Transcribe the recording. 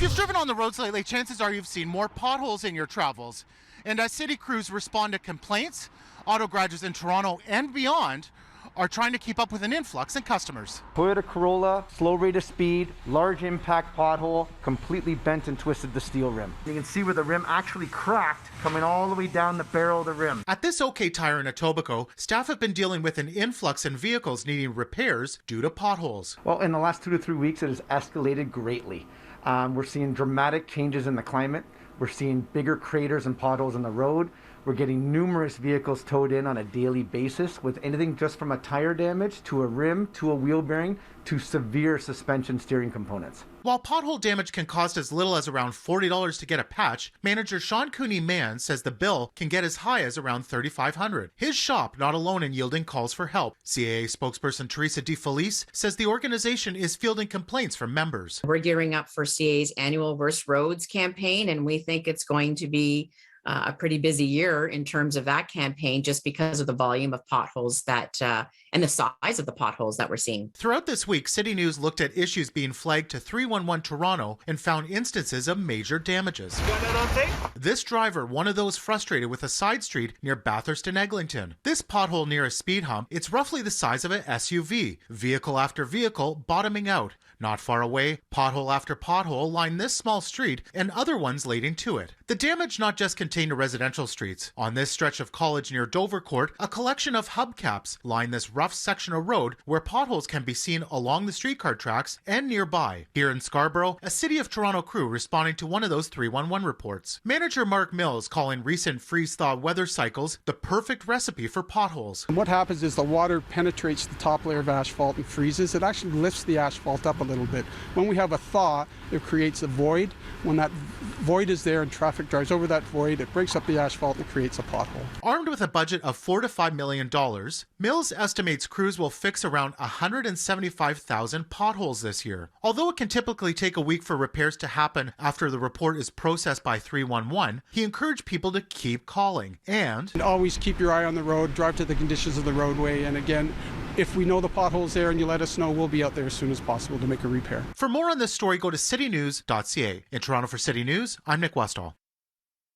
you've driven on the roads lately, chances are you've seen more potholes in your travels. And as city crews respond to complaints, auto garages in Toronto and beyond are trying to keep up with an influx in customers. Toyota Corolla, slow rate of speed, large impact pothole, completely bent and twisted the steel rim. You can see where the rim actually cracked, coming all the way down the barrel of the rim. At this OK Tire in Etobicoke, staff have been dealing with an influx in vehicles needing repairs due to potholes. Well, in the last 2 to 3 weeks, it has escalated greatly. We're seeing dramatic changes in the climate. We're seeing bigger craters and potholes in the road. We're getting numerous vehicles towed in on a daily basis with anything just from a tire damage to a rim to a wheel bearing to severe suspension steering components. While pothole damage can cost as little as around $40 to get a patch, manager Sean Cooney-Mann says the bill can get as high as around $3,500. His shop not alone in yielding calls for help. CAA spokesperson Teresa DeFelice says the organization is fielding complaints from members. We're gearing up for CAA's annual Worst Roads campaign, and we think it's going to be a pretty busy year in terms of that campaign just because of the volume of potholes that and the size of the potholes that we're seeing. Throughout this week, CityNews looked at issues being flagged to 311 Toronto and found instances of major damages. You got that on tape? This driver, one of those frustrated with a side street near Bathurst and Eglinton. This pothole near a speed hump, it's roughly the size of an SUV. Vehicle after vehicle bottoming out. Not far away, pothole after pothole line this small street and other ones leading to it. The damage not just contained to residential streets. On this stretch of College near Dovercourt, a collection of hubcaps line this rough section of road where potholes can be seen along the streetcar tracks and nearby. Here in Scarborough, a City of Toronto crew responding to one of those 311 reports. Manager Mark Mills calling recent freeze-thaw weather cycles the perfect recipe for potholes. And what happens is the water penetrates the top layer of asphalt and freezes. It actually lifts the asphalt up a little bit. When we have a thaw, it creates a void. When that void is there and traffic drives over that void, it breaks up the asphalt and creates a pothole. Armed with a budget of $4 to $5 million, Mills estimates crews will fix around 175,000 potholes this year. Although it can typically take a week for repairs to happen after the report is processed by 311, he encouraged people to keep calling and always keep your eye on the road, drive to the conditions of the roadway, and again, if we know the pothole's there and you let us know, we'll be out there as soon as possible to make a repair. For more on this story, go to citynews.ca. In Toronto for City News, I'm Nick Westoll.